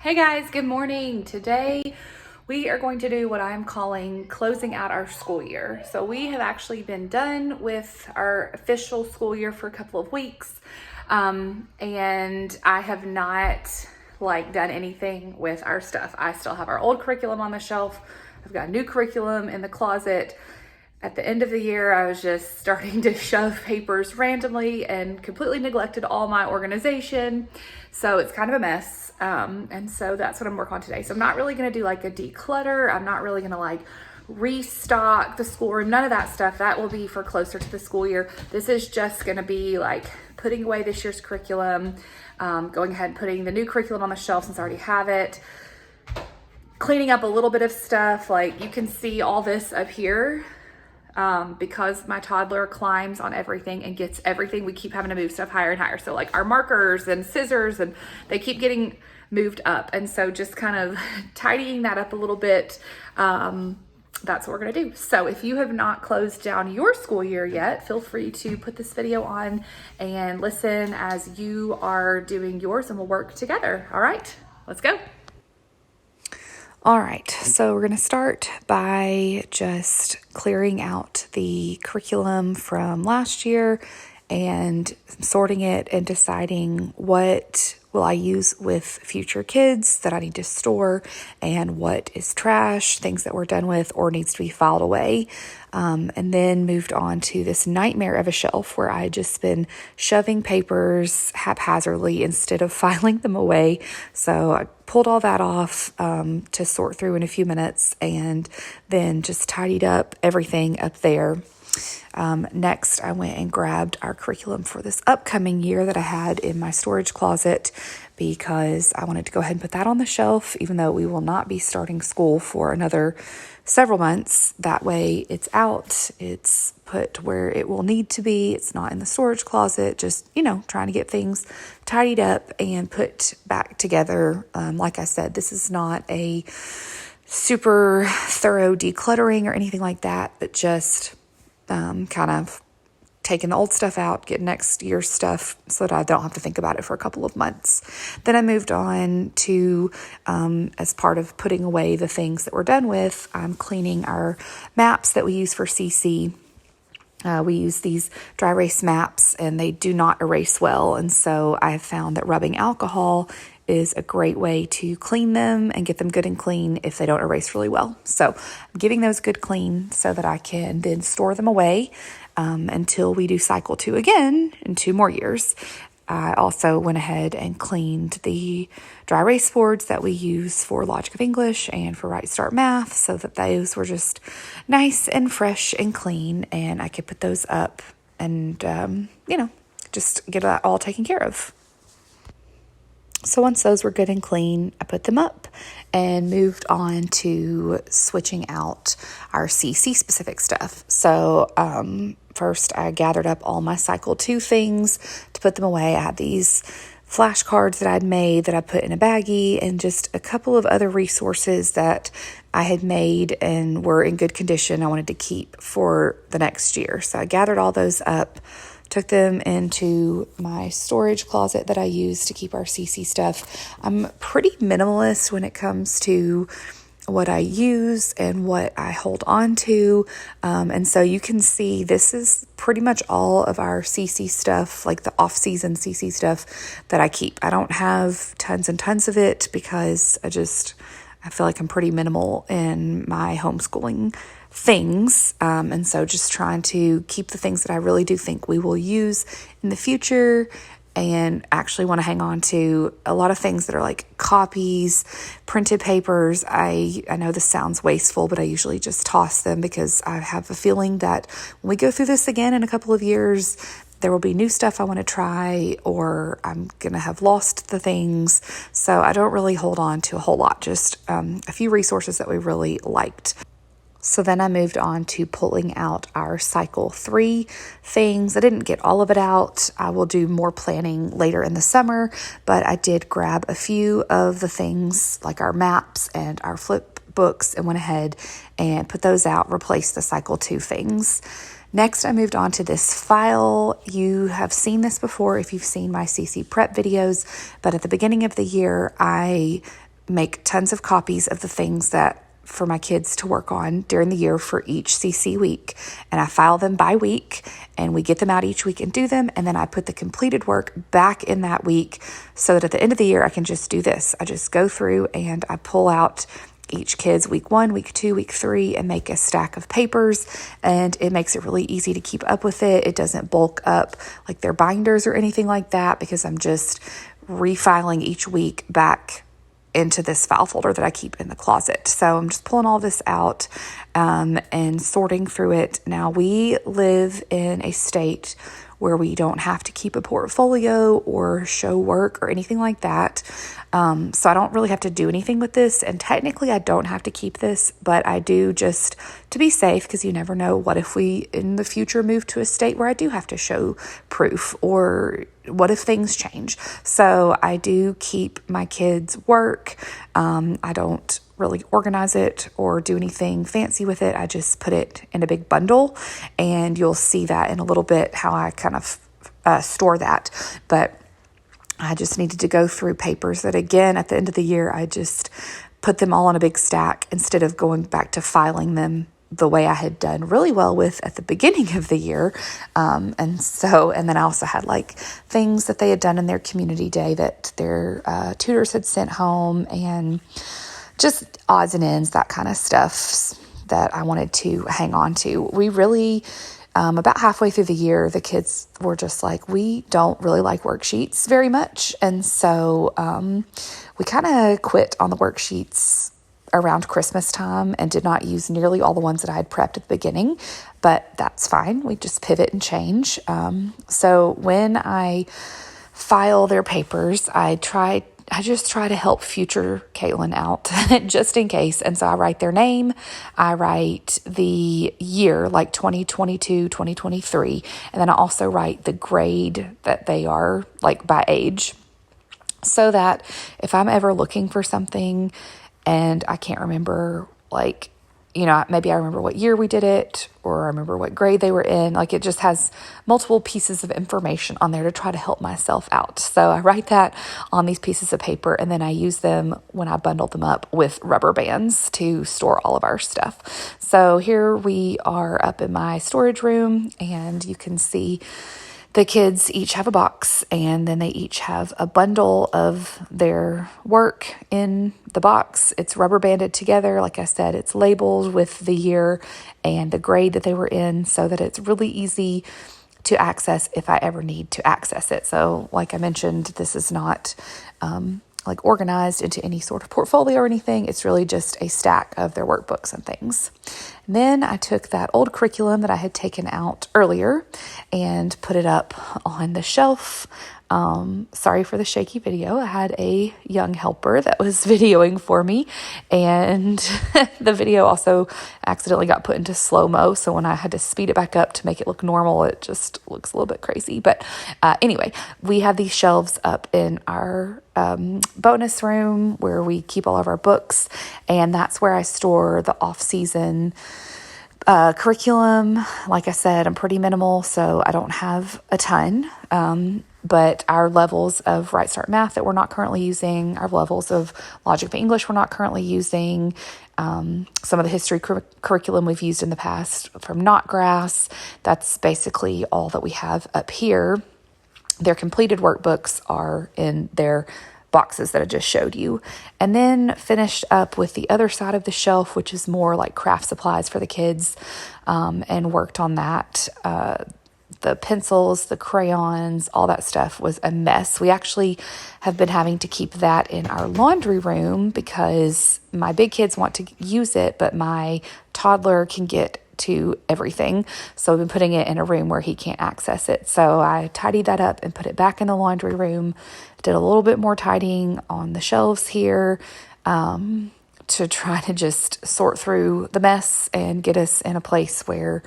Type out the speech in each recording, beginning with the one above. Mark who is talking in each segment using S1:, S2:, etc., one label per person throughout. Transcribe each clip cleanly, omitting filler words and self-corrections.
S1: Hey guys, good morning. Today we are going to do what I'm calling closing out our school year. So we have actually been done with our official school year for a couple of weeks. And I have not done anything with our stuff. I still have our old curriculum on the shelf. I've got new curriculum in the closet. At the end of the year, I was just starting to shove papers randomly and completely neglected all my organization. So it's kind of a mess. And so that's what I'm working on today. So I'm not really going to do like a declutter. I'm not really going to restock the schoolroom, none of that stuff. That will be for closer to the school year. This is just going to be like putting away this year's curriculum, going ahead and putting the new curriculum on the shelf since I already have it, cleaning up a little bit of stuff. Like you can see all this up here. Because my toddler climbs on everything and gets everything, we keep having to move stuff higher and higher. So like our markers and scissors, and they keep getting moved up. And so just kind of tidying that up a little bit, that's what we're gonna do. So if you have not closed down your school year yet, feel free to put this video on and listen as you are doing yours, and we'll work together. All right, let's go. All right, so we're going to start by just clearing out the curriculum from last year and sorting it and deciding what will I use with future kids that I need to store and what is trash, things that we're done with or needs to be filed away. And then moved on to this nightmare of a shelf where I had just been shoving papers haphazardly instead of filing them away. So I pulled all that off to sort through in a few minutes, and then just tidied up everything up there. Next, I went and grabbed our curriculum for this upcoming year that I had in my storage closet because I wanted to go ahead and put that on the shelf, even though we will not be starting school for another several months. That way it's out, it's put where it will need to be. It's not in the storage closet, just, trying to get things tidied up and put back together. Like I said, this is not a super thorough decluttering or anything like that, but just kind of taking the old stuff out, getting next year's stuff so that I don't have to think about it for a couple of months. Then I moved on to, as part of putting away the things that we're done with, I'm cleaning our maps that we use for CC. We use these dry erase maps and they do not erase well. And so I have found that rubbing alcohol is a great way to clean them and get them good and clean if they don't erase really well. So I'm giving those good clean so that I can then store them away until we do cycle 2 again in 2 more years. I also went ahead and cleaned the dry erase boards that we use for Logic of English and for Right Start Math so that those were just nice and fresh and clean, and I could put those up and, just get that all taken care of. So once those were good and clean, I put them up and moved on to switching out our CC specific stuff. So first I gathered up all my cycle 2 things to put them away. I had these flashcards that I'd made that I put in a baggie and just a couple of other resources that I had made and were in good condition I wanted to keep for the next year. So I gathered all those up, took them into my storage closet that I use to keep our CC stuff. I'm pretty minimalist when it comes to what I use and what I hold on to. And so you can see this is pretty much all of our CC stuff, like the off-season CC stuff that I keep. I don't have tons and tons of it because I feel like I'm pretty minimal in my homeschooling things. And so just trying to keep the things that I really do think we will use in the future and actually want to hang on to. A lot of things that are like copies, printed papers. I know this sounds wasteful, but I usually just toss them because I have a feeling that when we go through this again in a couple of years, there will be new stuff I want to try, or I'm going to have lost the things. So I don't really hold on to a whole lot, just a few resources that we really liked. So then I moved on to pulling out our cycle 3 things. I didn't get all of it out. I will do more planning later in the summer, but I did grab a few of the things like our maps and our flip books and went ahead and put those out, replaced the cycle 2 things. Next, I moved on to this file. You have seen this before if you've seen my CC prep videos, but at the beginning of the year, I make tons of copies of the things that for my kids to work on during the year for each CC week. And I file them by week, and we get them out each week and do them. And then I put the completed work back in that week so that at the end of the year, I can just do this. I just go through and I pull out each kid's week 1, week 2, week 3, and make a stack of papers. And it makes it really easy to keep up with it. It doesn't bulk up like their binders or anything like that, because I'm just refiling each week back into this file folder that I keep in the closet. So I'm just pulling all this out and sorting through it. Now, we live in a state where we don't have to keep a portfolio or show work or anything like that. So I don't really have to do anything with this. And technically I don't have to keep this, but I do just to be safe, because you never know, what if we in the future move to a state where I do have to show proof, or what if things change? So I do keep my kids' work. I don't really organize it or do anything fancy with it. I just put it in a big bundle, and you'll see that in a little bit how I kind of store that. But I just needed to go through papers that, again, at the end of the year, I just put them all on a big stack instead of going back to filing them the way I had done really well with at the beginning of the year. And then I also had like things that they had done in their community day that their tutors had sent home, and just odds and ends, that kind of stuff that I wanted to hang on to. We really, about halfway through the year, the kids were just like, we don't really like worksheets very much. And so we kind of quit on the worksheets around Christmas time and did not use nearly all the ones that I had prepped at the beginning, but that's fine. We just pivot and change. So when I file their papers, I just try to help future Caitlin out just in case. And so I write their name, I write the year, like 2022, 2023. And then I also write the grade that they are, like by age, so that if I'm ever looking for something and I can't remember, like, you know, maybe I remember what year we did it, or I remember what grade they were in. Like, it just has multiple pieces of information on there to try to help myself out. So I write that on these pieces of paper, and then I use them when I bundle them up with rubber bands to store all of our stuff. So here we are up in my storage room, and you can see the kids each have a box, and then they each have a bundle of their work in the box. It's rubber banded together. Like I said, it's labeled with the year and the grade that they were in, so that it's really easy to access if I ever need to access it. So like I mentioned, this is not like organized into any sort of portfolio or anything. It's really just a stack of their workbooks and things. And then I took that old curriculum that I had taken out earlier and put it up on the shelf. Sorry for the shaky video. I had a young helper that was videoing for me, and the video also accidentally got put into slow-mo. So when I had to speed it back up to make it look normal, it just looks a little bit crazy. But anyway, we have these shelves up in our bonus room where we keep all of our books, and that's where I store the off-season curriculum. Like I said, I'm pretty minimal, so I don't have a ton. But our levels of Right Start Math that we're not currently using, our levels of Logic of English we're not currently using, some of the history curriculum we've used in the past from Knotgrass, that's basically all that we have up here. Their completed workbooks are in their boxes that I just showed you. And then finished up with the other side of the shelf, which is more like craft supplies for the kids, and worked on that. The pencils, the crayons, all that stuff was a mess. We actually have been having to keep that in our laundry room because my big kids want to use it, but my toddler can get to everything. So I've been putting it in a room where he can't access it. So I tidied that up and put it back in the laundry room. Did a little bit more tidying on the shelves here to try to just sort through the mess and get us in a place where,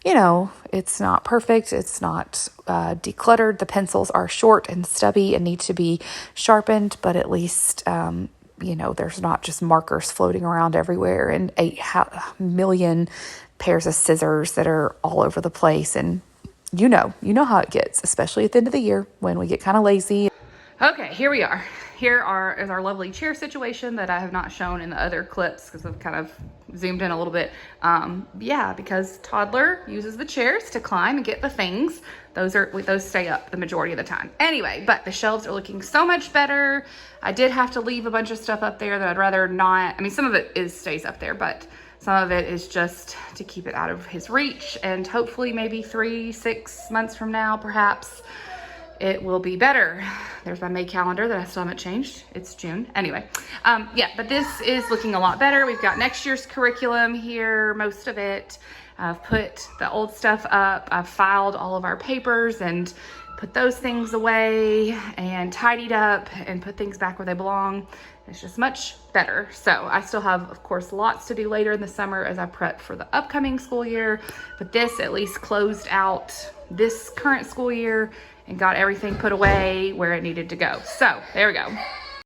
S1: you know, it's not perfect. It's not decluttered. The pencils are short and stubby and need to be sharpened, but at least, you know, there's not just markers floating around everywhere and 8 million pairs of scissors that are all over the place. And you know how it gets, especially at the end of the year when we get kind of lazy. Okay, here we are. is our lovely chair situation that I have not shown in the other clips because I've kind of zoomed in a little bit. Yeah, because toddler uses the chairs to climb and get the things. Those stay up the majority of the time. Anyway, but the shelves are looking so much better. I did have to leave a bunch of stuff up there that I'd rather not. I mean, some of it stays up there, but some of it is just to keep it out of his reach. And hopefully maybe 3-6 months from now, perhaps, it will be better. There's my May calendar that I still haven't changed. It's June. Anyway, yeah, but this is looking a lot better. We've got next year's curriculum here, most of it. I've put the old stuff up. I've filed all of our papers and put those things away and tidied up and put things back where they belong. It's just much better. So I still have, of course, lots to do later in the summer as I prep for the upcoming school year, but this at least closed out this current school year and got everything put away where it needed to go. So there we go.